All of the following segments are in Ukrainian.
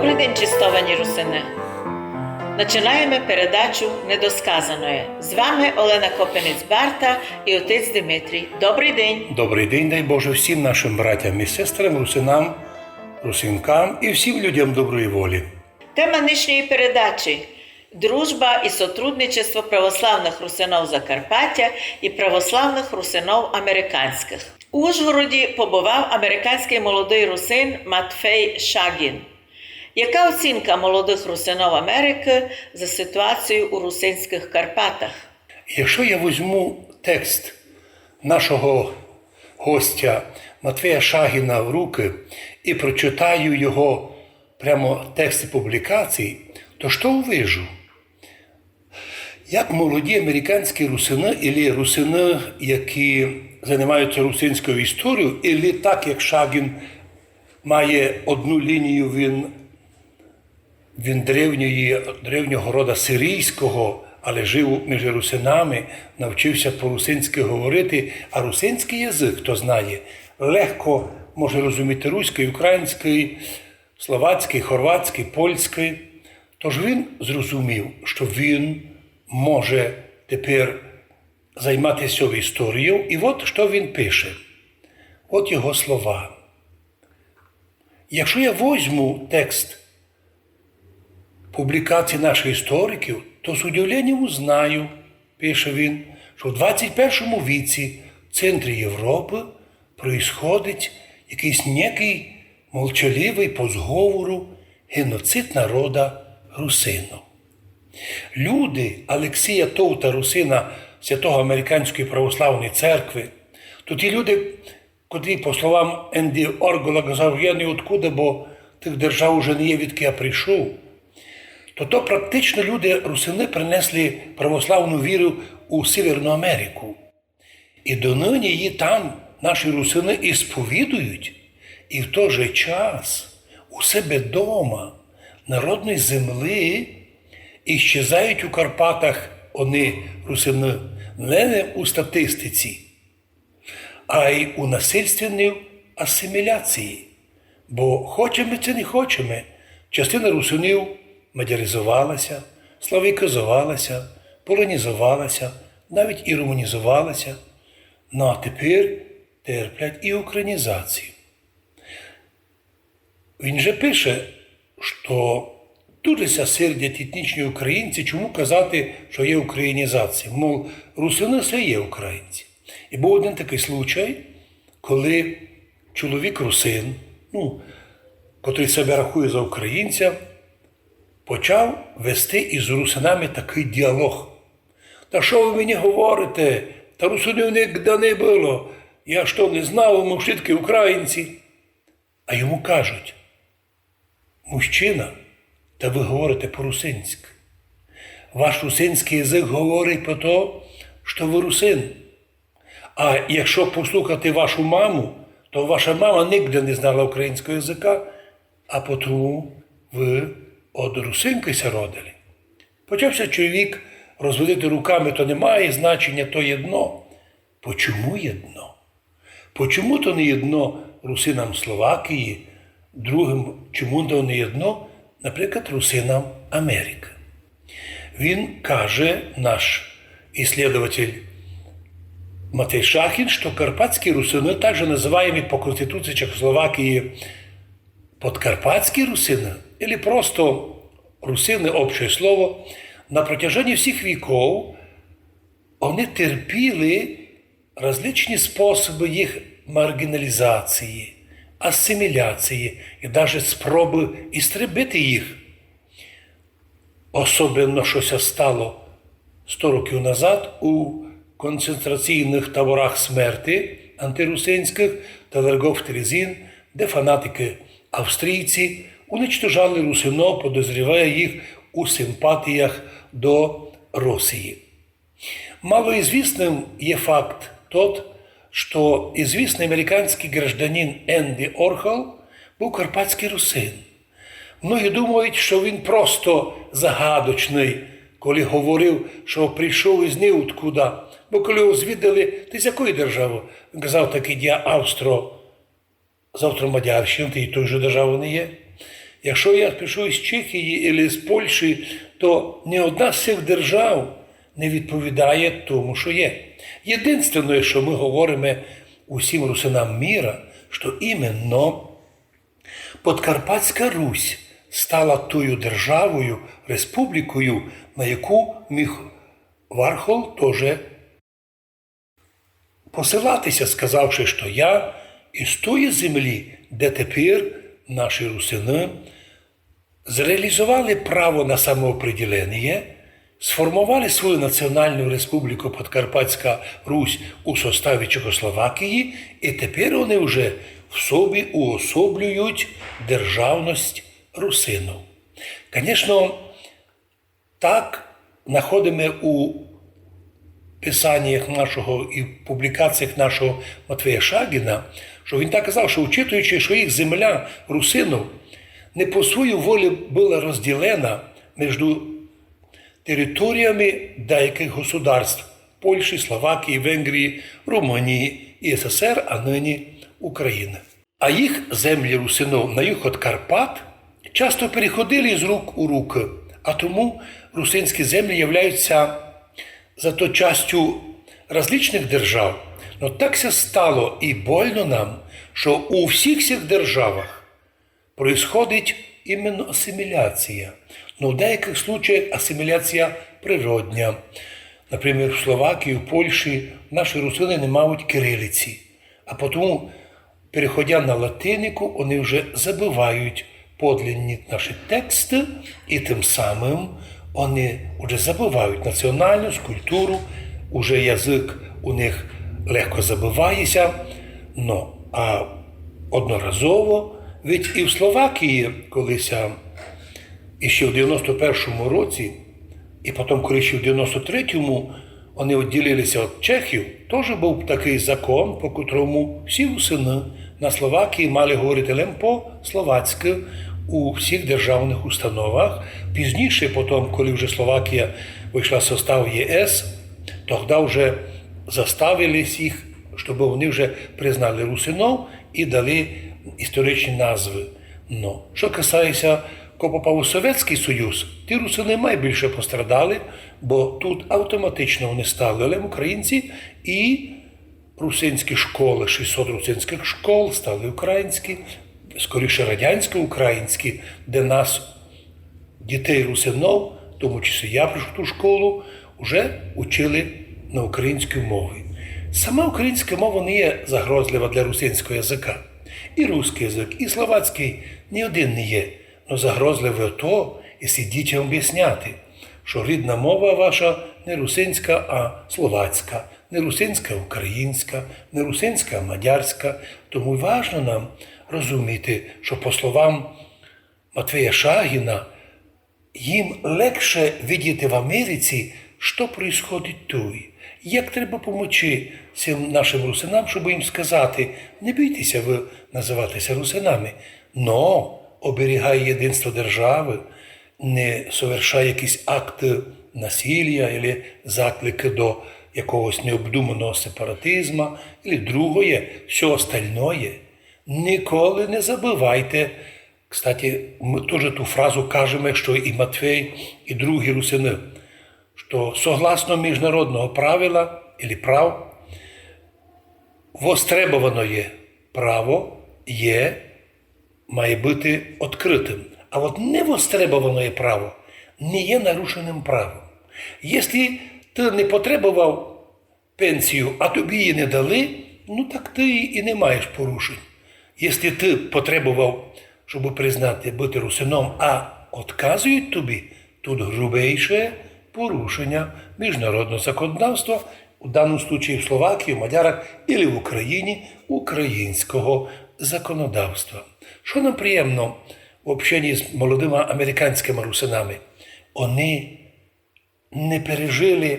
Добрий день, чистовані русини! Починаємо передачу «Недосказаної». З вами Олена Копенець-Барта і отець Дмитрій. Добрий день! Добрий день, дай Боже, всім нашим братям і сестрам, русинам, русинкам і всім людям доброї волі. Тема нинішньої передачі – дружба і сотрудничество православних русинов Закарпаття і православних русинов американських. У Ужгороді побував американський молодий русин Матфей Шагін. Яка оцінка молодих русинов Америки за ситуацію у русинських Карпатах? Якщо я візьму текст нашого гостя Матфея Шагіна в руки і прочитаю його прямо тексти публікацій, то що увижу? Як молоді американські русини, або русини, які займаються русинською історією, або так, як Шагін має одну лінію, він древнього роду сирійського, але жив між русинами, навчився по-русинськи говорити, а русинський язик, хто знає, легко може розуміти руський, український, словацький, хорватський, польський. Тож він зрозумів, що він може тепер займатися історією, і от що він пише. От його слова. Якщо я візьму текст публікацій наших істориків, то з удивленням узнаю, пише він, що в 21 віці в центрі Європи происходить якийсь некий молчаливий по зговору геноцид народа русину. Люди Олексія Товта, русина Святого Американської православної церкви, то ті люди, котрі, по словам Енді Оргола, казав, я не откуда, бо тих держав уже не є, відки я прийшов, то практично люди русини принесли православну віру у Северну Америку. І донині її там наші русини і сповідують, і в той же час у себе дома, народної землі, іщезають у Карпатах вони, русини, не у статистиці, а й у насильственній асиміляції. Бо хочемо чи не хочемо, частина русинів мадяризувалася, славікизувалася, полонізувалася, навіть і румунізувалася. Ну а тепер терплять і українізацію. Він же пише, що дуже сердять етнічні українці, чому казати, що є українізація. Мов, русини все є українці. І був один такий случай, коли чоловік русин, котрий себе рахує за українця, почав вести із русинами такий діалог. Та що ви мені говорите? Та русинів ніде не було. Я що, не знав, ми всі такі українці? А йому кажуть, мужчина, та ви говорите по-русинськи. Ваш русинський язик говорить про те, що ви русин. А якщо послухати вашу маму, то ваша мама ніде не знала українського язика, а тому ви од русинки се родили. Почався чоловік розводити руками, то немає значення, то єдно. Почому єдно? Почому то не єдно русинам Словакії, другим, чому то не єдно, наприклад, русинам Америки? Він каже, наш іслідователь Матей Шагін, що карпатські русини, також називаємо по Конституції Чехословакії подкарпатські русини, или просто русини, общее слово, на протяжении всіх віков вони терпіли различні способи їх маргіналізації, асиміляції і навіть спроби істребити їх. Особливо щось стало 100 років назад у концентраційних таборах смерті антирусинських Талергов-Терезин, де фанатики австрійці уничтожали русино, подозрівая їх у симпатіях до Росії. Малоізвісним є факт тот, що ізвісний американський гражданин Енді Орхол був карпатський русин. Многі думають, що він просто загадочний, коли говорив, що прийшов із ніоткуда. Бо коли його звідали, ти з якої держави? Він казав, такий я з Австро-Мадярщини, ти і той же держави не є. Якщо я пишу із Чехії або з Польщі, то ні одна з цих держав не відповідає тому, що є. Єдине, що ми говоримо усім русинам міра, що іменно Подкарпатська Русь стала тою державою, республікою, на яку міг Вархол теж посилатися, сказавши, що я із тої землі, де тепер наші русини зреалізували право на самоопределення, сформували свою національну республіку Подкарпатська Русь у составі Чехословакії, і тепер вони вже в собі уособлюють державність русину. Звісно, так знаходимо у писаннях нашого і публікаціях нашого Матвія Шагіна, що він так казав, що учитуючи, що їх земля русинів не по своїй волі була розділена між територіями деяких государств – Польщі, Словакії, Венгрії, Румунії і СССР, а нині України. А їх землі русинів на юг від Карпат часто переходили з рук у руки, а тому русинські землі являються зато частю различних держав. Но так се стало і больно нам, що у всіх цих державах происходить іменно асиміляція. Но в деяких случаях асиміляція природня. Наприклад, в Словакії, в Польщі наші русини не мають кирилиці. А тому, переходя на латинику, вони вже забувають подлинні наші тексти, і тим самим вони вже забувають національність, культуру, уже язик у них легко забувається. А одноразово, ведь і в Словакії колись, іще в 91-му році, і потім, коли ще в 93-му вони відділилися від Чехів, теж був такий закон, по котрому всі русини на Словакії мали говорити лише по-словацьки у всіх державних установах. Пізніше, потім, коли вже Словакія вийшла в состав ЄС, тоді вже заставили їх, щоб вони вже признали русинов і дали історичні назви. Но, що касається, коли попав у Совєтський Союз, ті русини найбільше пострадали, бо тут автоматично вони стали лише українці, і русинські школи, 600 русинських школ стали українські, скоріше радянсько-українські, де нас, дітей русинов, в тому числі я прийшов в ту школу, вже учили на українській мові. Сама українська мова не є загрозлива для русинського язика. І русський язик, і словацький ні один не є. Но загрозливе то, якщо дітям об'ясняти, що рідна мова ваша не русинська, а словацька, не русинська, а українська, не русинська, а мадярська. Тому важливо нам розуміти, що по словам Матвія Шагіна, їм легше видіти в Америці, що відбувається тут. Як треба допомогти цим нашим русинам, щоб їм сказати, не бійтеся ви називатися русинами, но оберігай єдинство держави, не совершай якісь акти насилля або заклики до якогось необдуманого сепаратизму, або другое, все остальное. Ніколи не забувайте. Кстати, ми теж ту фразу кажемо, що і Матвій, і другі русини, що согласно міжнародного правила, або прав, востребоване право має бути відкритим. А от невостребоване право не є нарушеним правом. Якщо ти не потребував пенсію, а тобі її не дали, так ти і не маєш порушень. Якщо ти потребував, щоб признати бути русином, а відказують тобі, тут грубейше порушення міжнародного законодавства, у даному випадку в Словакії, в Мадярах, або в Україні українського законодавства. Що нам приємно в общенні з молодими американськими русинами? Вони не пережили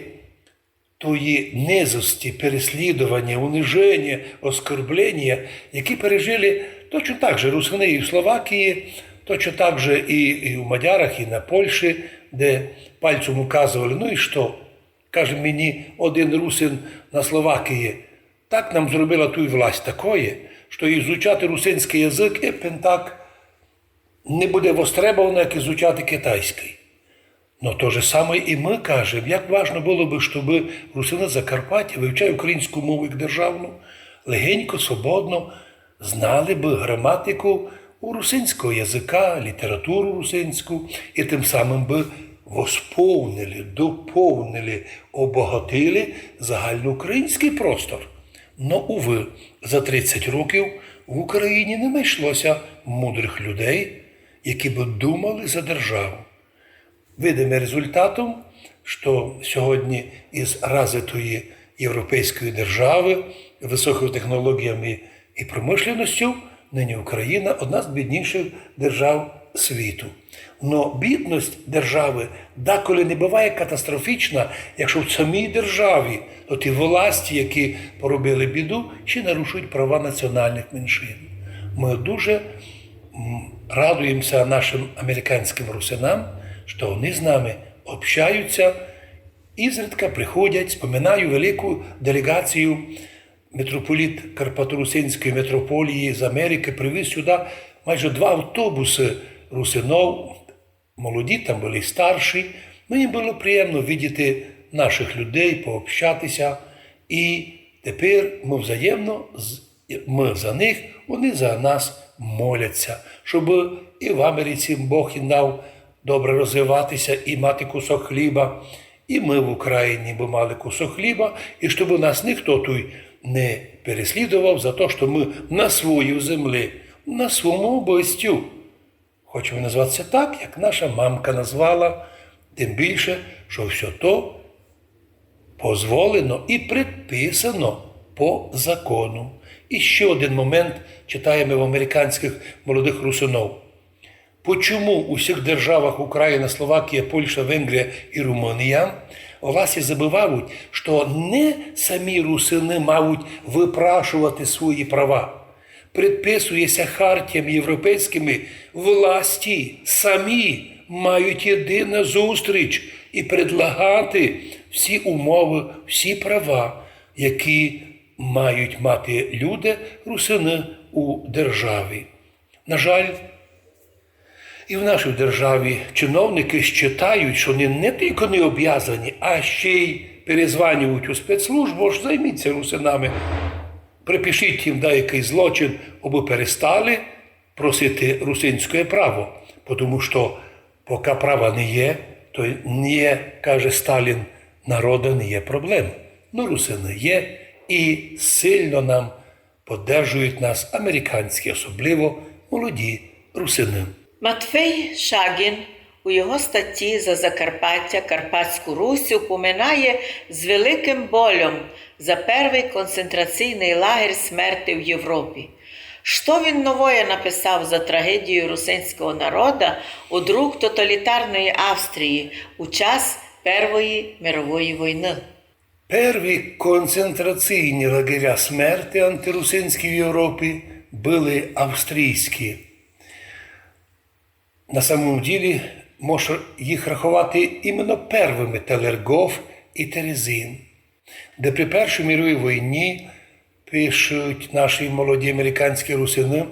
тої низості, переслідування, униження, оскорблення, які пережили точно так же русини і в Словакії, точно так же і в Мадярах, і на Польщі, де пальцем указували, і що? Каже мені один русин на Словакії, так нам зробила ту власть такое, що ізучати русинський язик, так не буде востребовано, як ізучати китайський. Но то же саме і ми кажемо, як важливо було б, щоб русини Закарпаття, вивчаючи українську мову як державну, легенько, свободно знали б граматику у русинського язика, літературу русинську, і тим самим би восповнили, доповнили, обогатили загальноукраїнський простор. Но, уви, за 30 років в Україні не знайшлося мудрих людей, які б думали за державу. Видимо результатом, що сьогодні із розвитої європейської держави, високими технологіями і промишленістю, нині Україна – одна з бідніших держав світу. Но бідність держави деколи не буває катастрофічна, якщо в самій державі то ті власті, які поробили біду, ще нарушують права національних меншин. Ми дуже радуємося нашим американським русинам, що вони з нами общаються, ізредка приходять, споминаю велику делегацію, митрополіт Карпаторусинської митрополії з Америки привіз сюди майже 2 автобуси русинов, молоді, там були і старші. Мені було приємно бачити наших людей, пообщатися. І тепер ми взаємно, ми за них, вони за нас моляться, щоб і в Америці Бог їм дав добре розвиватися і мати кусок хліба, і ми в Україні би мали кусок хліба, і щоб нас ніхто той не переслідував за те, що ми на своїй землі, на своєму обостю. Хочемо назватися так, як наша мамка назвала, тим більше, що все то дозволено і предписано по закону. І ще один момент читаємо в американських молодих русинов. Почому у всіх державах Україна, Словакія, Польща, Венгрія і Румунія власті забувають, що не самі русини мають випрашувати свої права. Предписується хартіями європейськими, власті самі мають єдину зустріч і предлагати всі умови, всі права, які мають мати люди, русини у державі. На жаль, і в нашій державі чиновники считають, що вони не тільки не обов'язані, а ще й перезванюють у спецслужбу, ж займіться русинами. Припишіть їм деякий злочин, аби перестали просити русинське право. Тому що поки права не є, то не є, каже Сталін, народа не є проблем. Ну, русини є і сильно нам підтримують нас американські, особливо молоді русини. Матвей Шагін у його статті «За Закарпаття, Карпатську Русь» упоминає з великим болем за перший концентраційний лагерь смерти в Європі. Що він новое написав за трагедію русинського народу від рук тоталітарної Австрії у час Першої мирової війни? Перві концентраційні лагеря смерти антирусинські в Європі були австрійські. На самому ділі можна їх рахувати іменно первими Телергоф і Терезин, де при Першій мировій війні, пишуть наші молоді американські русини,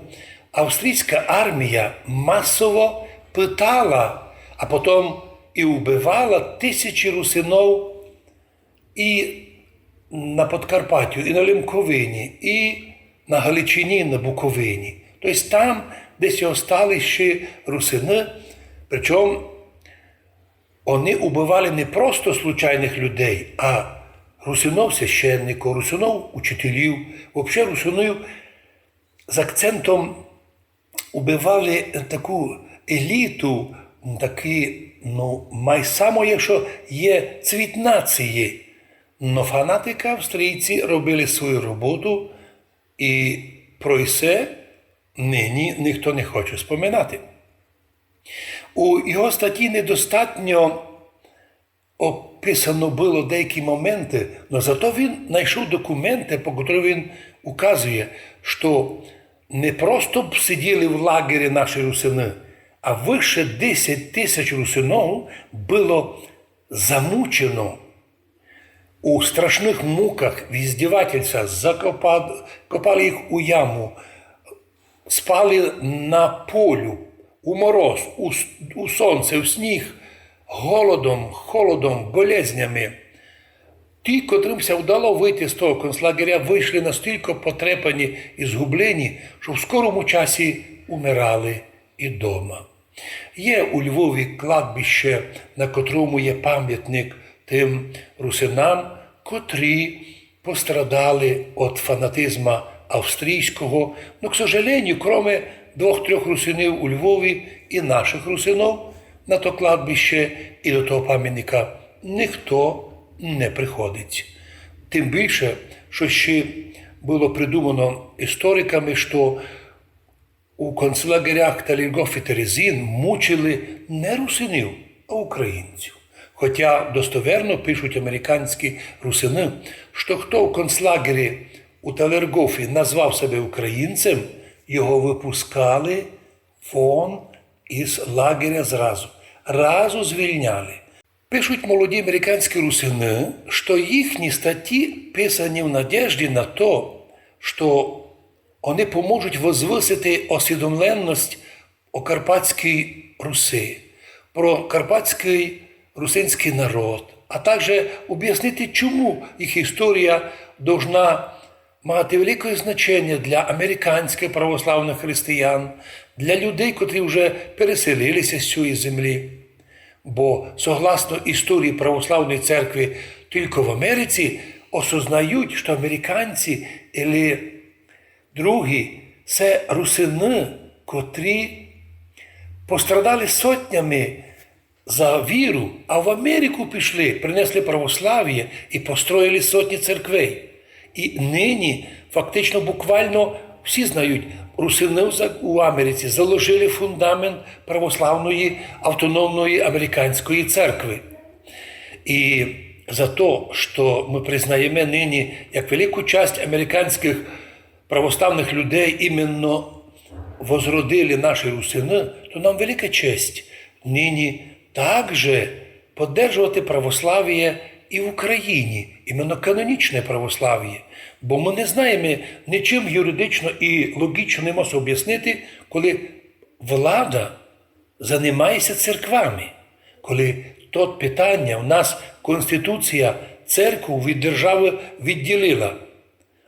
австрійська армія масово питала, а потім і вбивала тисячі русинов і на Подкарпаттю, і на Лемковині, і на Галичині, і на Буковині. Тобто там десь остались ще русини, причому вони убивали не просто случайних людей, а русинов священників, русинов учителів, взагалі русинів з акцентом убивали таку еліту, такі, май самое, що є цвіт нації. Но фанатики австрійці робили свою роботу, і про це нині ніхто не хоче споминати. У його статті недостатньо описано було деякі моменти, але зато він знайшов документи, по яким він указує, що не просто б сиділи в лагері наші русини, а вище 10 тисяч русинов було замучено у страшних муках, в іздівательствах, копали їх у яму, спали на полю, у мороз, у сонце, у сніг, голодом, холодом, болезнями. Ті, котримся вдало вийти з того концлагеря, вийшли настільки потрепані і згублені, що в скорому часі умирали і дома. Є у Львові кладбище, на котрому є пам'ятник тим русинам, котрі пострадали від фанатизму австрійського. Но, к сожалению, кроме 2-3 русинів у Львові і наших русинів на то кладбище і до того пам'ятника ніхто не приходить. Тим більше, що ще було придумано істориками, що у концлагерях Талергоф і Терезин мучили не русинів, а українців. Хоча достоверно пишуть американські русини, що хто в концлагері у Талергофі назвав себе українцем, його випускали вон із лагеря зразу. Разу звільняли. Пишуть молоді американські русини, що їхні статті писані в надежді на то, що вони поможуть возвисити освідомленість о Карпатській Руси, про карпатський русинський народ, а також об'яснити, чому їх історія должна мати велике значення для американських православних християн, для людей, котрі вже переселилися з цієї землі. Бо, согласно історії православної церкви, тільки в Америці осознають, що американці або другі – це русини, котрі пострадали сотнями за віру, а в Америку пішли, принесли православ'я і построїли сотні церквей. І нині фактично буквально всі знають, русини у Америці заложили фундамент православної автономної американської церкви. І за те, що ми признаємо нині як велику часть американських православних людей іменно возродили наші русини, то нам велика честь нині також підтримувати православ'я і в Україні, іменно канонічне православ'я. Бо ми не знаємо нічим юридично і логічно не можемо об'яснити, коли влада займається церквами, коли то питання у нас Конституція церкву від держави відділила.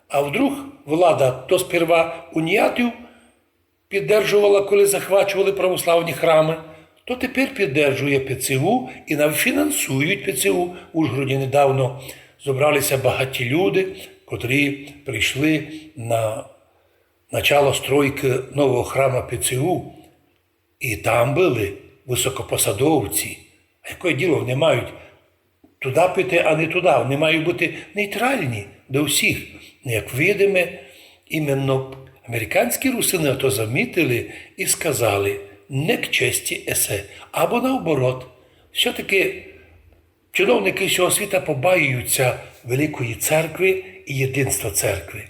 А вдруг влада то сперва уніатів підтримувала, коли захвачували православні храми, то тепер підтримує ПЦУ і навіть фінансують ПЦУ. В Ужгороді недавно зібралися багаті люди, котрі прийшли на начало стройки нового храму ПЦУ. І там були високопосадовці. А яке діло, вони мають туди піти, а не туди. Вони мають бути нейтральні до всіх. Як видимо, іменно американські русини то замітили і сказали не к честі есе, або наоборот. Все-таки чиновники всього світа побаюються великої церкви і єдинства церкви.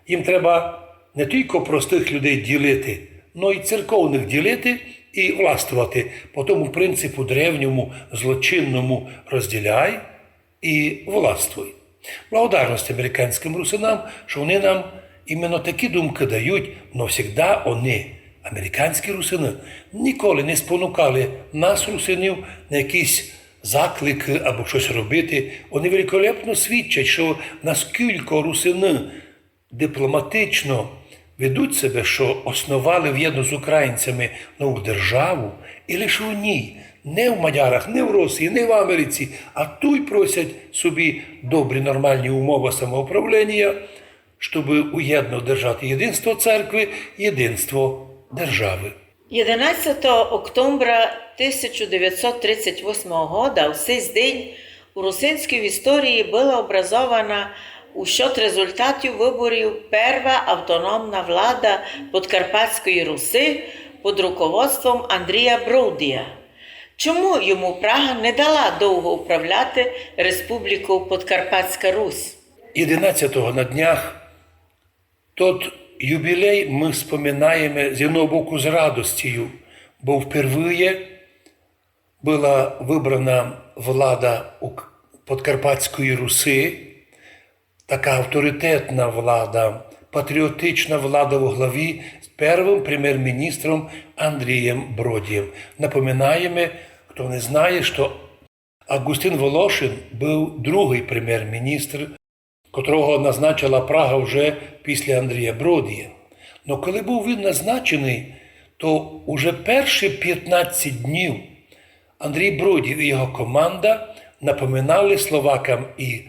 Їм треба не тільки простих людей ділити, але й церковних ділити і властвувати по тому принципу древньому, злочинному розділяй і властвуй. Благодарність американським русинам, що вони нам іменно такі думки дають, але завжди вони, американські русини, ніколи не спонукали нас, русинів, на якісь заклики або щось робити. Вони великолепно свідчать, що наскільки русини дипломатично ведуть себе, що основали в'єдно з українцями нову державу, і лише у ній, не в Мадярах, не в Росії, не в Америці, а тут просять собі добрі нормальні умови самоуправління, щоб уєдно держати єдинство церкви, єдинство держави. 11 октября 1938 года в цей день у русинській історії була образована у счет результатів виборів перша автономна влада Подкарпатської Руси під руководством Андрія Бродія. Чому йому Прага не дала довго управляти Республікою Подкарпатська Русь? 11-го на днях тот юбілей ми споминаємо з одного боку з радостю, бо впервые була вибрана влада Подкарпатської Руси, така авторитетна влада, патріотична влада во главі первим прем'єр-міністром Андрієм Бродієм. Напоминаємо, хто не знає, що Августин Волошин був другий прем'єр-міністр, котрого назначила Прага вже після Андрія Бродія. Но коли був він назначений, то уже перші 15 днів Андрій Бродів і його команда напоминали словакам і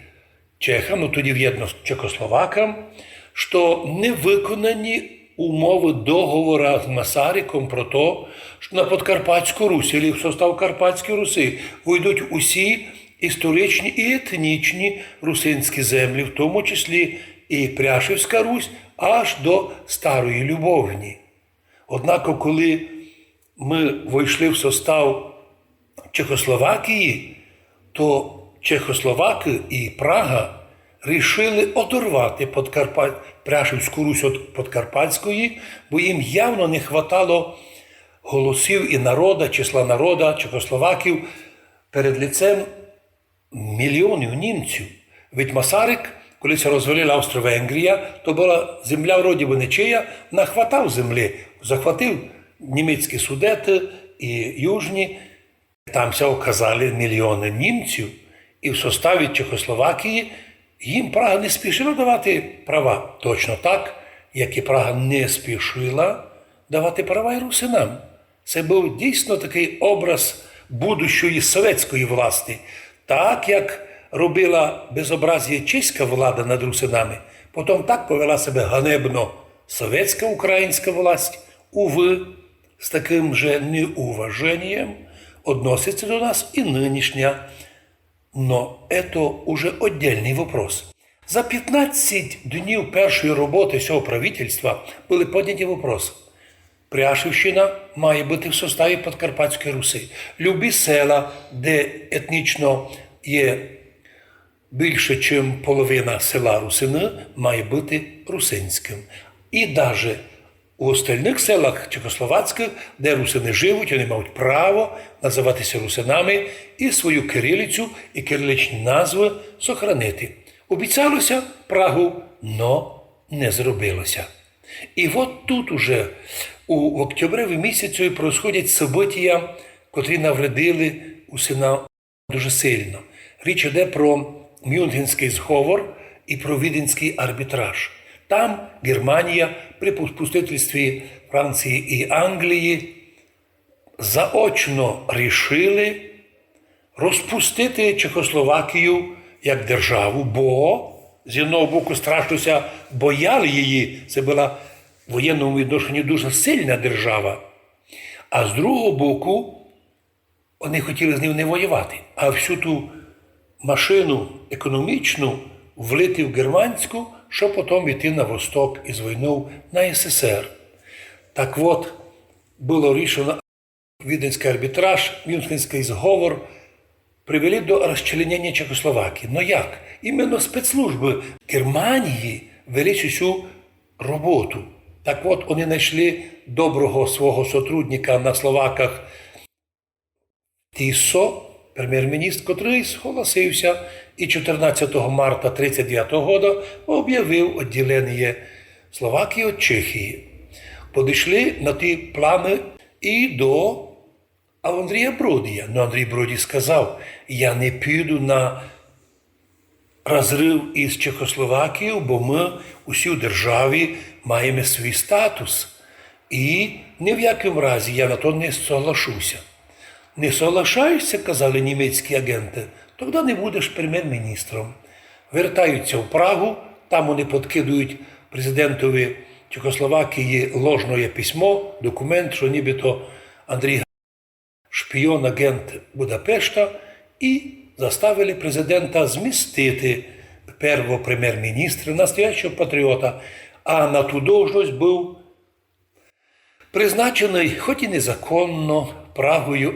чехам, ну тоді в'єдно з чехословакам, що не виконані умови договора з Масариком про те, що на Подкарпатську Русь, або в состав Карпатської Руси, вийдуть усі історичні і етнічні русинські землі, в тому числі і Пряшівська Русь, аж до Старої Любовні. Однак, коли ми вийшли в состав Чехословакії, то Чехословаки і Прага рішили одорвати Пряшівську Русь від Подкарпатської, бо їм явно не хватало голосів і народа, числа народа, чехословаків перед лицем мільйонів німців. Ведь Масарик, коли це розвалила Австро-Венгрія, то була земля вроді би нечия, нахватав землі, захватив німецькі Судети і Южні. Тамся оказали мільйони німців, і в составі Чехословакії їм Прага не спішила давати права. Точно так, як і Прага не спішила давати права і русинам. Це був дійсно такий образ будущої совєтської власти. Так, як робила безобразія чеська влада над русинами, потім так повела себе ганебно совєтська українська власть, уви, з таким же неуваженням относится до нас и нынешняя. Но это уже отдельный вопрос. За 15 днів першої роботи цього правительства були підняті вопроси. Пряшівщина має бути в составі Подкарпатської Руси. Любі села, де етнічно є більше, ніж половина села русини, має бути русинським. І навіть у остальних селах чехословацьких, де русини живуть, вони мають право називатися русинами і свою кирилицю і кириличні назви сохранити. Обіцялося Прагу, но не зробилося. І от тут уже у октябреві місяці происходять события, котрі навредили усинам дуже сильно. Річ йде про Мюнхенський зговор і про Віденський арбітраж. Там Германія при попустительстві Франції і Англії заочно рішили розпустити Чехословакію як державу, бо з одного боку страшнося бояли її, це була в воєнному відношенні дуже сильна держава, а з другого боку вони хотіли з ним не воювати, а всю ту машину економічну влити в германську, щоб потім йти на восток із війною на СССР. Так от, було рішено Віденський арбітраж, Мюнхенський зговор привели до розчленення Чехословакії. Но як? Іменно спецслужби Германії вели цю роботу. Так от, вони знайшли доброго свого сотрудника на Словаках Тісо, прем'єр-міністр, котрий зголосився і 14 марта 1939 року об'явив відділення Словакії від Чехії. Подійшли на ті плани і до Андрія Бродія. Но Андрій Бродій сказав, я не піду на розрив із Чехословакією, бо ми усі в державі маємо свій статус. І ні в якому разі я на то не соглашуся. Не соглашаєшся, казали німецькі агенти, тоді не будеш прем'єр-міністром. Вертаються в Прагу, там вони підкидують президентові Чехословакії ложне письмо, документ, що нібито Андрій шпіон, агент Будапешта, і заставили президента змістити першого прем'єр-міністра, настоящого патріота, а на ту должність був призначений, хоч і незаконно, Прагою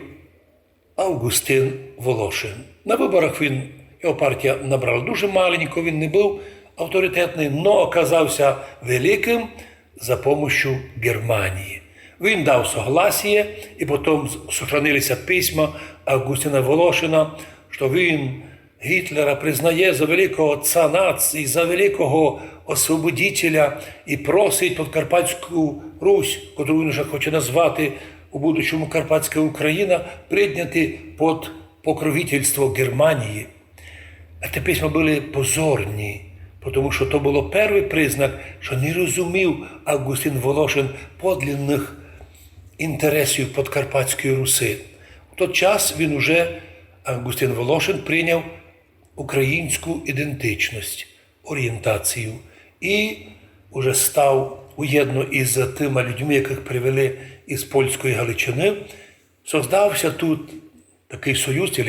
Августин Волошин. На виборах його партія набрала дуже маленько, він не був авторитетний, но оказався великим за допомогою Германії. Він дав согласие, і потім сохранилися письма Августина Волошина, що він Гітлера признає за великого отця нації, за великого освободителя і просить Подкарпатську Русь, яку він вже хоче назвати у будущому Карпатська Україна, прийняти під покровительство Германії. Ці письма були позорні, тому що то було перший признак, що не розумів Августин Волошин подлинних інтересів Подкарпатської Руси. В той час він уже, Августин Волошин, прийняв українську ідентичність, орієнтацію і вже став уєдно із тими людьми, яких привели із польської Галичини. Создався тут такий союз,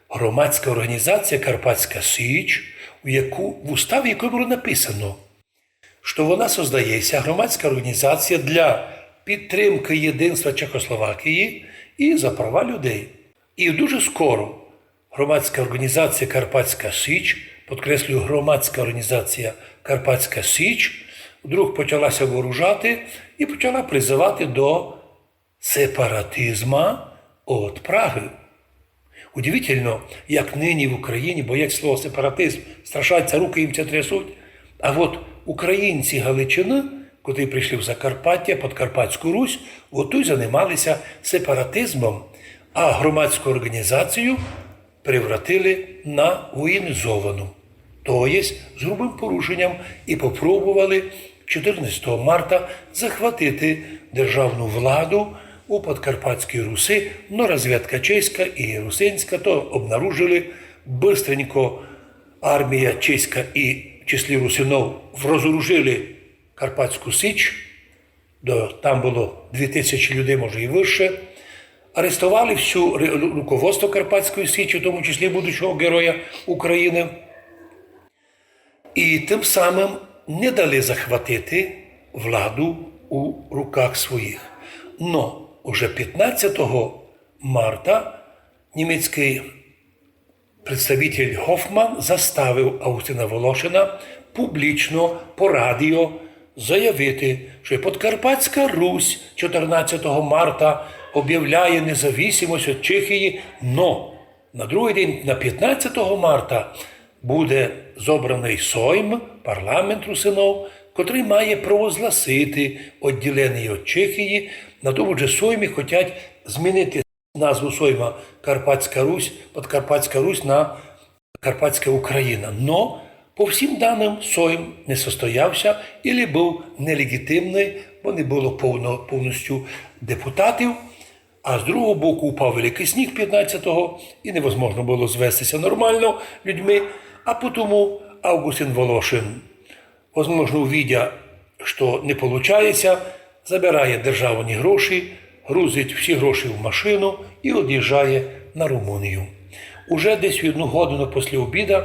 громадська організація Карпатська Січ, в уставі якої було написано, що вона создається, громадська організація для підтримки єдинства Чехословакії і за права людей. І дуже скоро громадська організація Карпатська Січ, підкреслюю, громадська організація Карпатська Січ, вдруг почалася вооружати і почала призивати до сепаратизму від Праги. Удивительно, як нині в Україні боять слово сепаратизм, страшаться, руки їм це трясуть. А от українці Галичини, котрі прийшли в Закарпаття, Подкарпатську Русь, от тут займалися сепаратизмом, а громадську організацію превратили на воєнізовану. Тобто з грубим порушенням і попробували 14 марта захватити державну владу у Подкарпатській Русі, но розвідка чеська і русинська то обнаружили. Бистренько армія чеська і в числі русинов розоружили Карпатську Січ, там було 2000 людей, може і вище. Арестували всю руководство Карпатської Січі, в тому числі будучого героя України. І тим самим не дали захватити владу у руках своїх. Но уже 15 марта німецький представитель Гофман заставив Августина Волошина публічно по радіо заявити, що Подкарпатська Русь 14 марта об'являє незалежність від Чехії, но на другий день, на 15 марта, буде зобраний Сойм, парламент русинов, котрий має провозгласити відділення від Чехії. На тому же Соймі хочуть змінити назву Сойма Карпатська Русь, Подкарпатська Русь на Карпатська Україна. Но по всім даним Сойм не состоявся і був нелегітимний, бо не було повністю депутатів. А з другого боку упав великий сніг 15-го і невозможно було звестися нормально людьми. А потому Августин Волошин, возможно, увидя, що не виходить, забирає державні гроші, грузить всі гроші в машину і від'їжджає на Румунію. Уже десь 1 годину після обіду,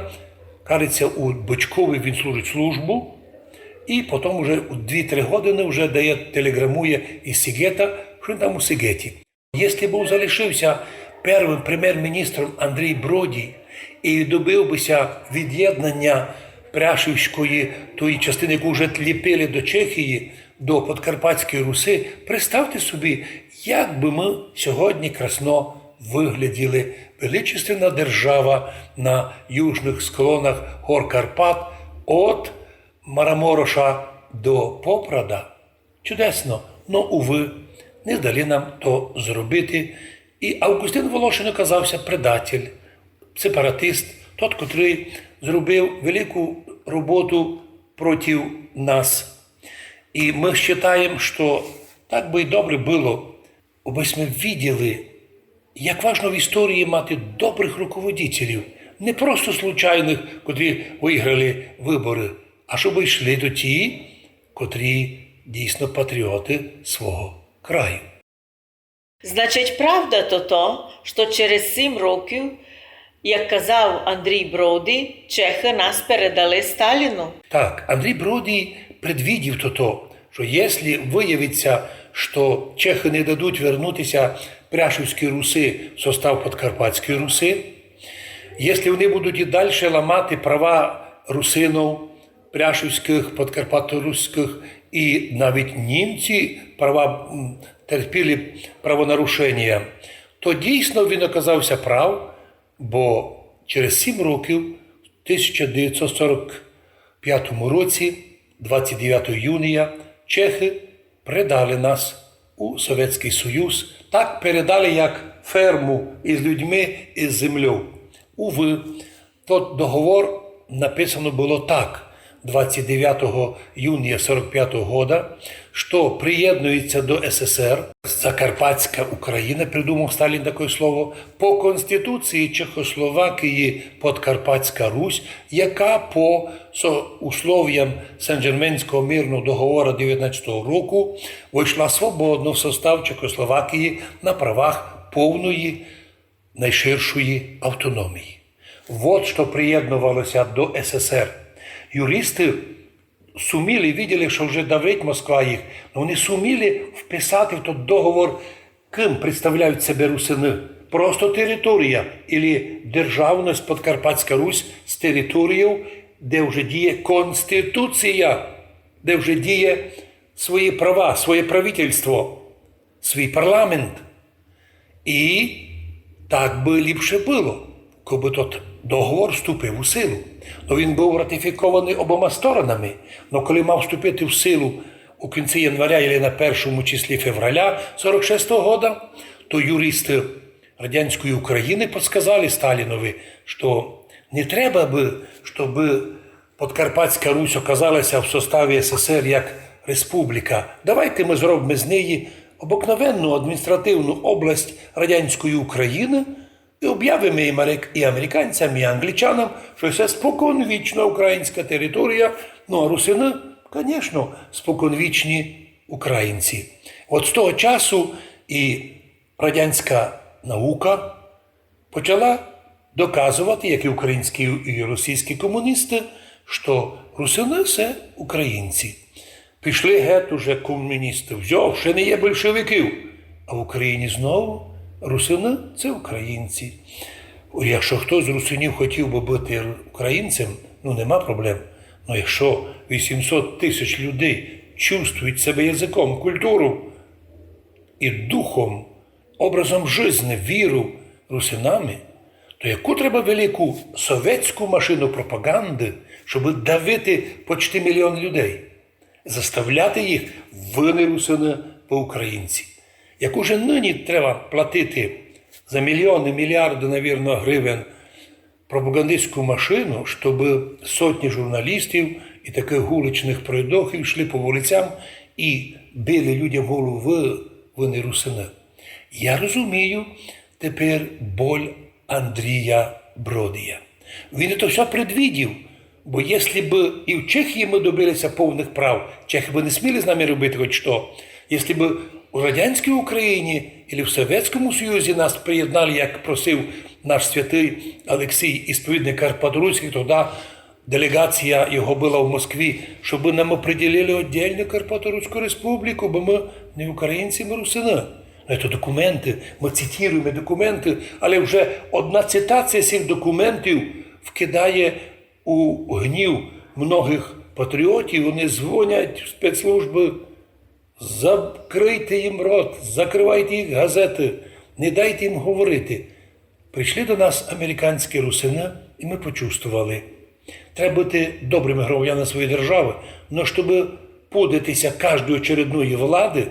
кажеться, у Бичкові він служить службу, і потім вже у 2-3 години вже телеграмує із Сигета, що він там у Сигеті. Якщо б залишився першим прем'єр-міністром Андрій Броді і добив бися від'єднання Пряшівської, тої частини, яку вже ліпили до Чехії, до Подкарпатської Руси, представте собі, як би ми сьогодні красно вигляділи. Величественна держава на южних склонах гор Карпат від Марамороша до Попрада. Чудесно, но, уви, не дали нам то зробити. І Августин Волошин оказався предатель, сепаратист, тот, котрий зробив велику роботу проти нас. І ми вважаємо, що так би і добре було, аби ми бачили, як важливо в історії мати добрих руководителів, не просто случайних, котрі виграли вибори, а щоб йшли до ті, котрі дійсно патріоти свого краю. Значить, правда то, що через 7 років, як казав Андрій Броді, чехи нас передали Сталіну? Так, Андрій Броді предвидів то, що якщо виявиться, що чехи не дадуть вернутися Пряшівській Руси в состав Подкарпатської Руси, якщо вони будуть і далі ламати права русинів, пряшівських, подкарпато-руських, і навіть німці терпіли правонарушення, то дійсно він оказався прав, бо через 7 років, в 1945 році, 29 юня, чехи передали нас у Совєтський Союз. Так передали, як ферму із людьми, із землею. Уви, тот договор написано було так. 29 июня 1945 года, что приєднується до СССР, Закарпатська Україна, придумав Сталін таке слово, по Конституції Чехословакії Подкарпатська Русь, яка по условиям Сен-Жерменського мирного договору 19 року вийшла свободно в состав Чехословакії на правах повної найширшої автономії. Вот що приєднувалося до СССР. Юристи суміли, виділи, що вже давить Москва їх, але вони суміли вписати в той договор, ким представляють себе русини. Просто територія, або державність Подкарпатська Русь з територією, де вже діє Конституція, де вже діє свої права, своє правительство, свій парламент. І так би ліпше було, коли тот договор вступив у силу. Но він був ратифікований обома сторонами. Но коли мав вступити в силу у кінці января або на першому числі февраля 46-го года, то юристи радянської України підказали Сталінові, що не треба би, щоб Подкарпатська Русь оказалася в составі СССР як республіка. Давайте ми зробимо з неї обикновенну адміністративну область радянської України і об'явимо і американцям, і англічанам, що це споконвічна українська територія, ну а русини, звісно, споконвічні українці. От з того часу і радянська наука почала доказувати, як і українські і російські комуністи, що русини – це українці. Пішли геть уже комуністи, ще не є большевиків, а в Україні знову русини – це українці. Якщо хтось з русинів хотів би бути українцем, ну нема проблем. Але якщо 800 тисяч людей чувствують себе язиком, культуру і духом, образом життя, віру русинами, то яку треба велику совєтську машину пропаганди, щоб давити почти мільйон людей, заставляти їх ви русини по-українці. Як уже нині треба платити за мільйони, мільярди, навірно, гривень пропагандистську машину, щоб сотні журналістів і таких вуличних пройдохів йшли по вулицям і били людям голову, ви не русини. Я розумію тепер боль Андрія Бродія. Він це все предвидів, бо якщо б і в Чехії ми добилися повних прав, чехи б не сміли з нами робити хоч що. Якщо б у радянській Україні або в Совєтському Союзі нас приєднали, як просив наш святий Олексій, ісповідник Карпаторуський, тоді делегація його була в Москві, щоб нам определили віддільну Карпаторуську республіку, бо ми не українці, ми русини. Це документи, ми цитуємо документи, але вже одна цитація цих документів вкидає у гнів многих патріотів, вони дзвонять в спецслужби, закрийте їм рот, закривайте їх газети, не дайте їм говорити. Прийшли до нас американські русини, і ми почувствували. Треба бути добрими громадянами своєї держави, але щоб податися кожної очередної влади,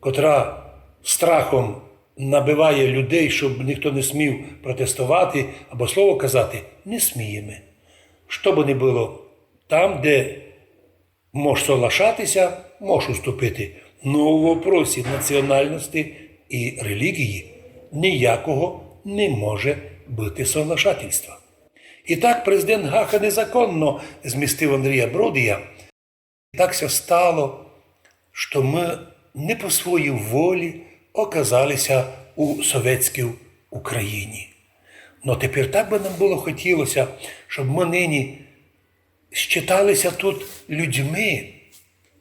котра страхом набиває людей, щоб ніхто не смів протестувати або слово казати, не сміємо. Що би не було, там, де можеш соглашатися, можеш уступити. Но у вопросі національності і релігії ніякого не може бути соглашательства. І так президент Гаха незаконно змістив Андрія Бродія. Так все стало, що ми не по своїй волі оказалися у совєтській Україні. Но тепер так би нам було хотілося, щоб ми нині считалися тут людьми,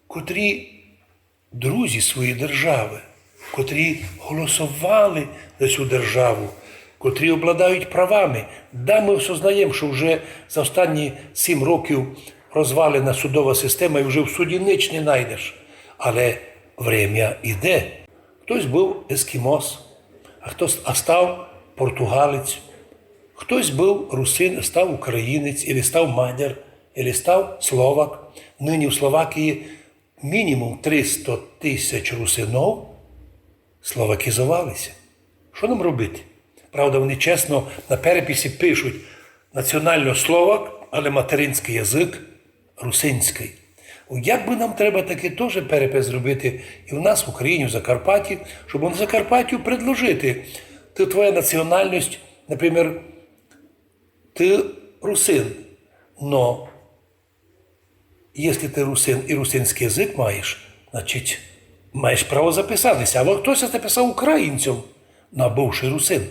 котрі друзі своєї держави, котрі голосували за цю державу, котрі обладають правами. Да, ми осознаємо, що вже за останні 7 років розвалена судова система і вже в суді ніч не знайдеш. Але время іде. Хтось був ескімос, а хтось став португалець, Хтось був русин, став українець, або став мадяр, або став словак. Нині в Словакії мінімум 300 тисяч русинов словакізувалися. Що нам робити? Правда, вони чесно на переписі пишуть національно словак, але материнський язик русинський. Як би нам треба таки теж перепис зробити і в нас в Україні, в Закарпатті, щоб на Закарпаттю предложити. Ти твоя національність, наприклад, ти русин, но якщо ти русин і русинський язик маєш, значить маєш право записатися. Або хтось записав українцям, набувши русин.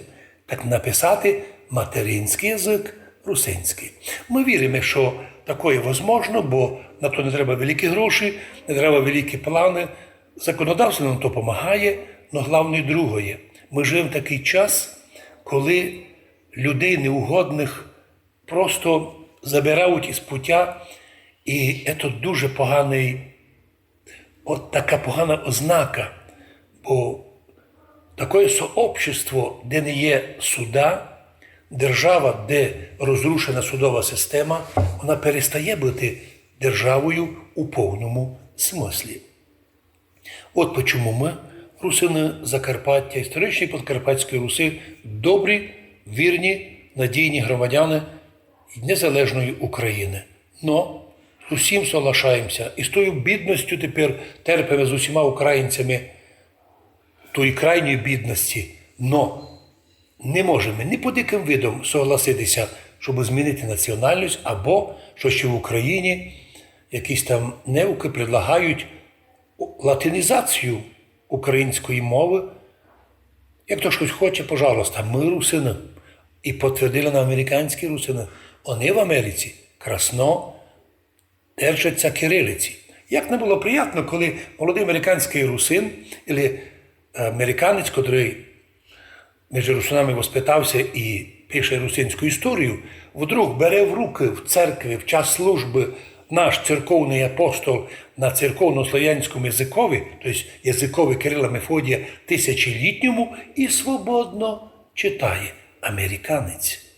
Так написати материнський язик русинський. Ми віримо, що таке можливо, бо на то не треба великі гроші, не треба великі плани. Законодавство нам то допомагає, але головне друге. Ми живемо в такий час, коли людей неугодних просто забирають із пуття, і це дуже поганий, от така погана ознака, бо таке сообщество, де не є суда, держава, де розрушена судова система, вона перестає бути державою у повному смислі. От чому ми, русини Закарпаття, історичні Подкарпатської Руси, добрі, вірні, надійні громадяни незалежної України. Но з усім соглашаємося. І з тою бідністю тепер терпимо з усіма українцями тої крайньої бідності. Но не можемо ні по диким видам согласитися, щоб змінити національність, або, що ще в Україні якісь там неуки предлагають латинізацію української мови. Як то щось хоче, пожалуйста, ми русини. І підтвердили на американські русини. Вони в Америці красно держаться кирилиці. Як не було приємно, коли молодий американський русин, або американець, який між русинами воспитався і пише русинську історію, вдруг бере в руки в церкві в час служби наш церковний апостол на церковно-слов'янському язикові, тобто язикові Кирила Мефодія тисячолітньому, і свободно читає американець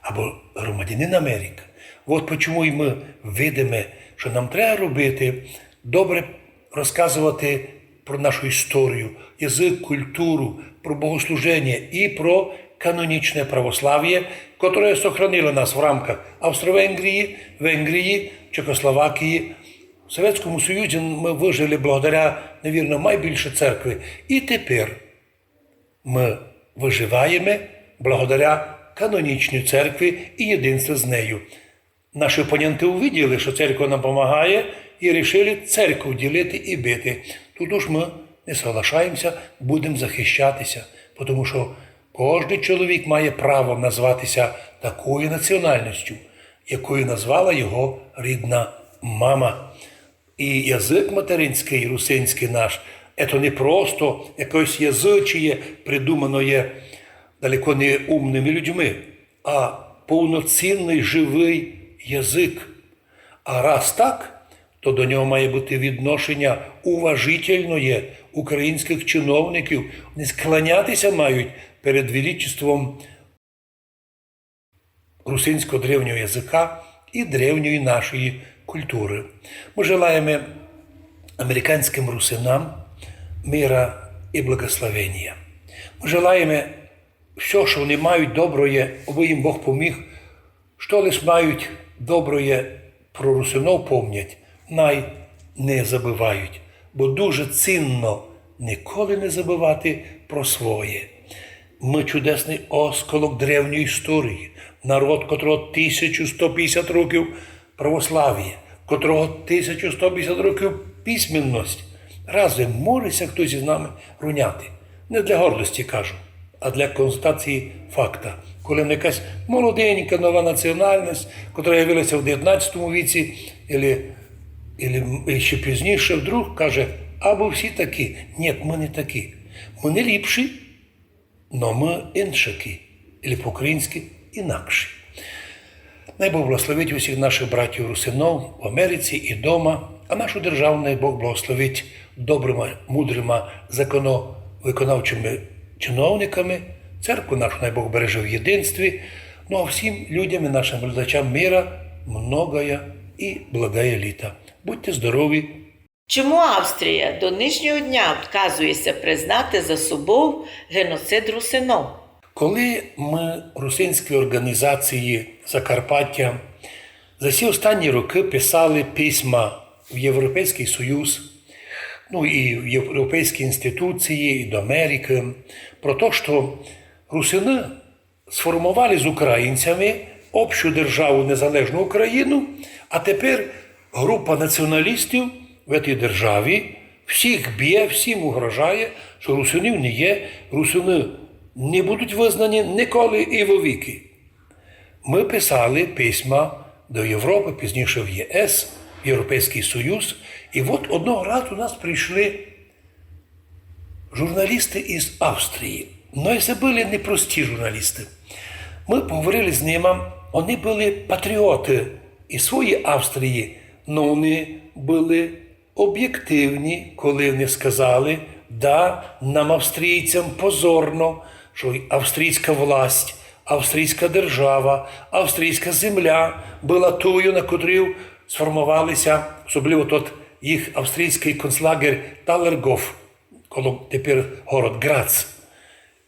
або громадянин Америки. От чому і ми видимо, що нам треба робити, добре розказувати про нашу історію, язик, культуру, про богослуження і про канонічне православ'я, яке сохранило нас в рамках Австро-Венгрії, Венгрії, Чехословакії. В Совєтському Союзі ми вижили благодаря, навірно, найбільше церкви. І тепер ми виживаємо благодаря канонічній церкві і єдинству з нею. Наші опоненти увиділи, що церква нам допомагає, і вирішили церкву ділити і бити. Тут ж ми не соглашаємося, будемо захищатися, тому що кожен чоловік має право назватися такою національністю, якою назвала його рідна мама. І язик материнський, русинський наш, це не просто якесь язичіє, придумане далеко не умними людьми, а повноцінний живий язик. А раз так, то до нього має бути відношення уважительне українських чиновників. Вони склонятися мають перед величеством русинського древнього язика і древньої нашої культури. Ми желаємо американським русинам мира і благословення. Ми желаємо все, що вони мають доброє, аби їм Бог поміг, що лиш мають доброє про русинов помнять, най не забувають, бо дуже цінно ніколи не забувати про своє. Ми чудесний осколок древньої історії, народ, котрого 1150 років православ'я, котрого 1150 років письменність. Разве можеться хтось із нами руняти? Не для гордості кажу, а для констатації факта. Коли якась молоденька нова національність, яка з'явилася в 19 віці, або ще пізніше, вдруг каже, або всі такі. Ні, ми не такі. Ми не ліпші, але ми іншаки, або по-українськи інакші. Най Бог благословить усіх наших братів русинов в Америці і вдома, а нашу державу най Бог благословить добрими, мудрими, законовиконавчими чиновниками, церкву нашу най Бог береже в єдинстві, Ну а всім людям і нашим глядачам мира, многое і благая літа. Будьте здорові! Чому Австрія до нинішнього дня відказується признати за собою геноцид русинов? Коли ми, русинські організації Закарпаття, за ці останні роки писали письма в Європейський Союз, ну і в європейські інституції, і до Америки, про те, що русини сформували з українцями общу державу незалежну Україну, а тепер група націоналістів в цій державі всіх б'є, всім угрожає, що русинів не є, русини не будуть визнані ніколи і вовіки. Ми писали письма до Європи, пізніше в ЄС, в Європейський Союз, і от одного разу у нас прийшли журналісти із Австрії. Ну, це були непрості журналісти. Ми поговорили з ними, вони були патріоти із своєї Австрії, але вони були об'єктивні, коли вони сказали, да, нам, австрійцям, позорно, що австрійська власть, австрійська держава, австрійська земля була тою, на котрій сформувалися, особливо тот їх австрійський концлагер Талергоф, коло тепер город Грац.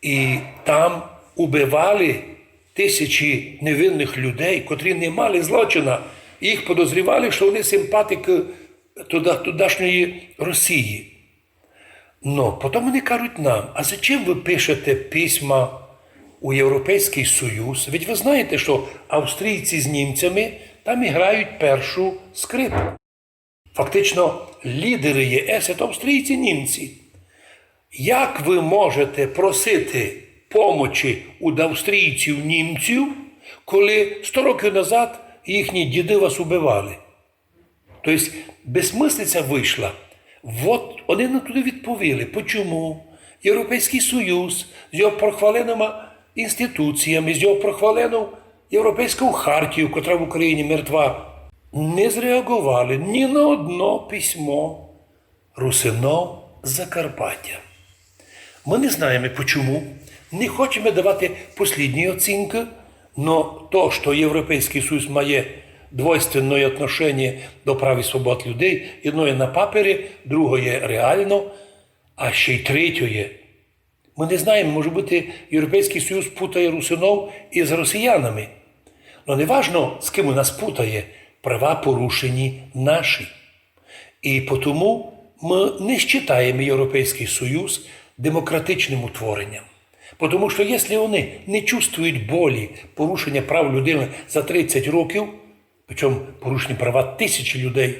І там убивали тисячі невинних людей, котрі не мали злочина. Їх подозрівали, що вони симпатики тодішньої Росії. Но потім вони кажуть нам, а зачем ви пишете письма у Європейський Союз? Ведь ви знаєте, що австрійці з німцями там і грають першу скрипку. Фактично, лідери ЄС – це австрійці-німці. Як ви можете просити помочі у австрійців-німців, коли 100 років назад їхні діди вас убивали? Тобто, безсмислиця вийшла. От вони нам туди відповіли. Почому Європейський Союз з його прохваленими інституціями, з його прохваленою Європейською хартією, котра в Україні мертва, не зреагували ні на одно письмо русинов з Закарпаття. Ми не знаємо, чому. Не хочемо давати послідні оцінки, але то, що Європейський Союз має двойственне відношення до прав і свобод людей, одне на папері, друге реально, а ще й третє. Ми не знаємо, може бути, Європейський Союз путає русинов із росіянами. Але не важливо, з ким у нас путає, права порушені наші. І тому ми не вважаємо Європейський Союз демократичним утворенням. Тому що якщо вони не чувствують болі порушення прав людини за 30 років, причому порушені права тисячі людей,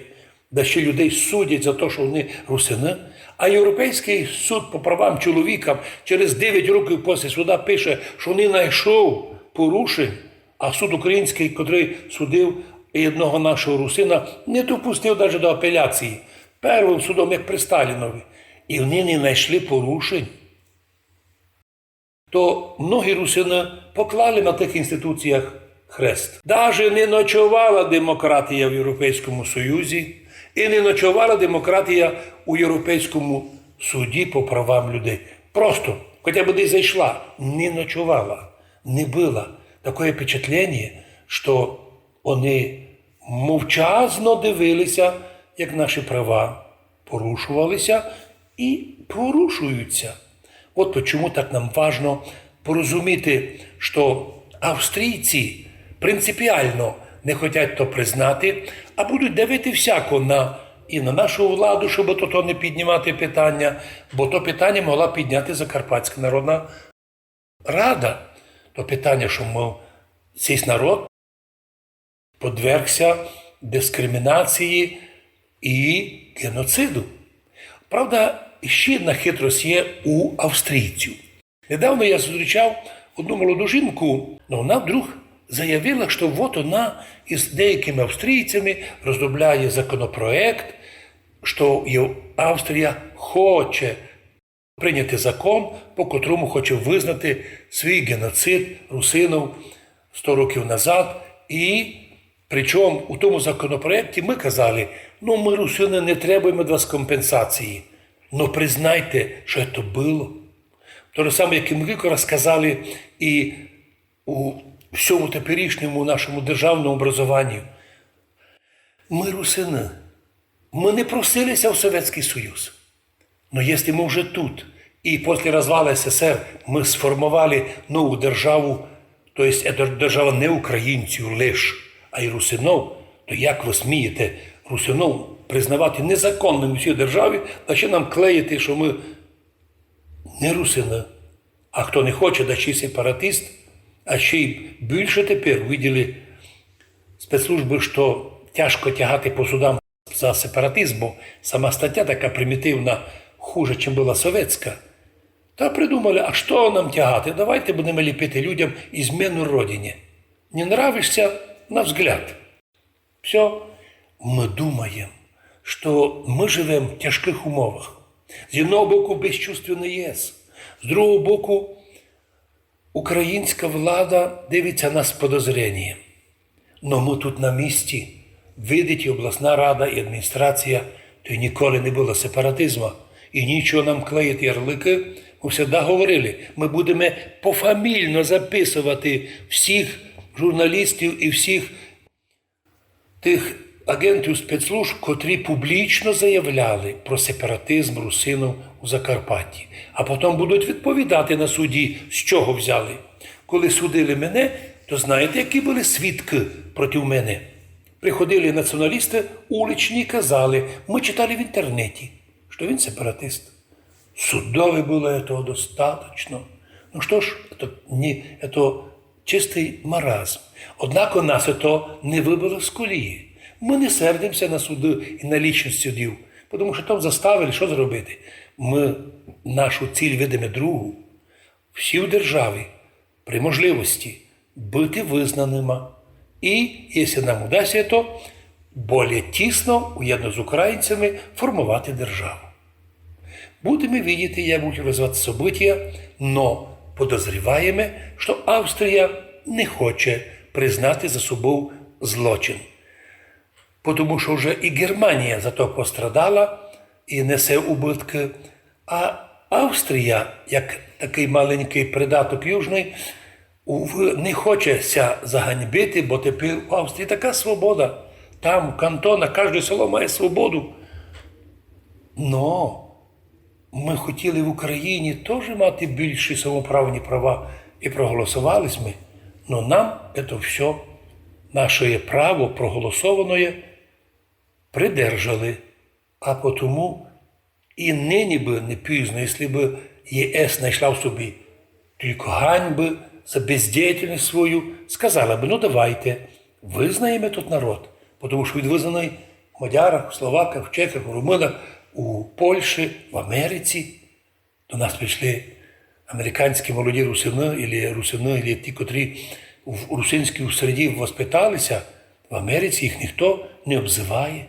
да ще людей судять за те, що вони русини, а Європейський суд по правам чоловіка через 9 років після суда пише, що не знайшов порушень, а суд український, який судив одного нашого русина, не допустив навіть до апеляції. Першим судом, як при Сталінові. І вони не знайшли порушень. То многі русини поклали на тих інституціях хрест. Навіть не ночувала демократія в Європейському Союзі і не ночувала демократія у Європейському суді по правам людей. Просто, хоча б десь зайшла, не ночувала, не було. Таке впечатлення, що вони мовчазно дивилися, як наші права порушувалися і порушуються. От чому так нам важливо порозуміти, що австрійці принципіально не хочуть то признати, а будуть давити всяко і на нашу владу, щоб то не піднімати питання, бо то питання могла підняти Закарпатська Народна Рада. То питання, що, мов, цей народ подвергся дискримінації і геноциду. Правда, ще одна хитрость є у австрійців. Недавно я зустрічав одну молоду жінку, але вона вдруг заявила, що от вона із деякими австрійцями розробляє законопроект, що Австрія хоче прийняти закон, по котрому хоче визнати свій геноцид русинів 100 років назад. І причому у тому законопроекті ми казали, ми, русини, не требуємо від вас компенсації. Но признайте, що це було. То же саме, як і ми розказали і у всьому теперішньому нашому державному образованню. Ми русини. Мы не просилися в Советский Союз. Но если мы уже тут, и после развала СССР мы сформовали нову державу, то есть это держава не українців лиш, а й русинов, то як ви смієте русинов признавати незаконним у цій державі, а ще нам клеїти, що ми не русини, а хто не хоче, да ще й сепаратист, а ще й більше тепер виділи спецслужби, що тяжко тягати по судам за сепаратизм, бо сама стаття така примітивна, хуже, ніж була совєтська. Та придумали, а що нам тягати? Давайте будемо ліпити людям ізмену родині. Не нравишся – на взгляд. Все. Ми думаємо, що ми живемо в тяжких умовах. З одного боку безчувственний ЄС, з другого боку українська влада дивиться нас з подозрінням. Но ми тут на місці. Видить і обласна рада, і адміністрація, то й ніколи не було сепаратизму. І нічого нам клеїти ярлики. Ми завжди говорили, ми будемо пофамільно записувати всіх журналістів і всіх тих агентів спецслужб, котрі публічно заявляли про сепаратизм русинів у Закарпатті. А потім будуть відповідати на суді, з чого взяли. Коли судили мене, то знаєте, які були свідки проти мене? Приходили націоналісти уличні і казали, ми читали в інтернеті, що він сепаратист. Судове було цього достатньо. Ну що ж, це чистий маразм. Однак нас це не вибило з колії. Ми не сердимося на суди і на лічність суддів, тому що там заставили, що зробити. Ми нашу ціль видимо другу. Всі в державі при можливості бути визнаними. І, якщо нам удасться, то більш тісно, уєдно з українцями, формувати державу. Будемо бачити, як будуть розвиватися события, но подозреваємо, що Австрія не хоче признати за собою злочин. Тому що вже і Германія за то пострадала і несе убитки, а Австрія, як такий маленький придаток южний, не хочеться заганьбити, бо тепер у Австрії така свобода. Там, в кантонах, кожне село має свободу. Но ми хотіли в Україні теж мати більші самоправні права. І проголосували ми. Но нам це все, наше право проголосоване, придержали. А потому і нині би не пізно, якщо б ЄС знайшла в собі тільки ганьби, за бездіяльність свою, сказала би, ну давайте, визнаємо тут народ. Тому що він визнаний в мадярах, в словаках, в чехах, в румунах, у Польщі, в Америці. До нас прийшли американські молоді русини, або ті, котрі в русинській середі воспиталися. В Америці їх ніхто не обзиває,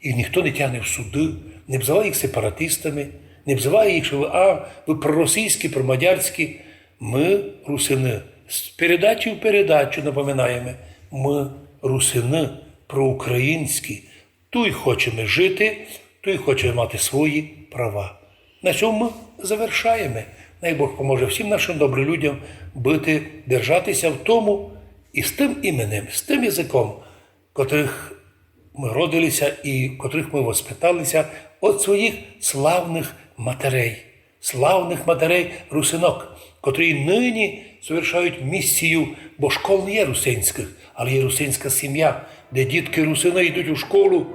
їх ніхто не тягне в суди, не обзиває їх сепаратистами, не обзиває їх, що ви проросійські, промадярські. Ми, русини, з передачі в передачу напоминаємо, ми, русини, проукраїнські, тут хочемо жити, тут хочемо мати свої права. На цьому ми завершаємо. Най Бог поможе всім нашим добрим людям бути, держатися в тому і з тим іменем, з тим язиком, котрих ми родилися і котрих ми воспиталися від своїх славних матерей русинок, котрі нині совершають місію, бо школ не є русинських, але є русинська сім'я, де дітки русини йдуть у школу,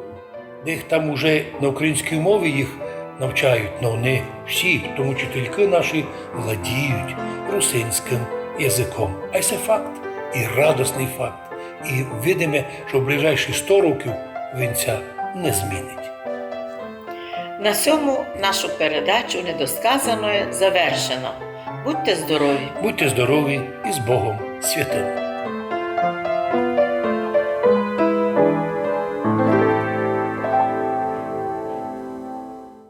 де їх там уже на українській мові їх навчають, але не всі, тому вчительки наші владіють русинським язиком. А це факт, і радісний факт. І видимо, що в ближайші 100 років він це не змінить. На цьому нашу передачу недосказаної завершено. Будьте здорові! Будьте здорові і з Богом святим!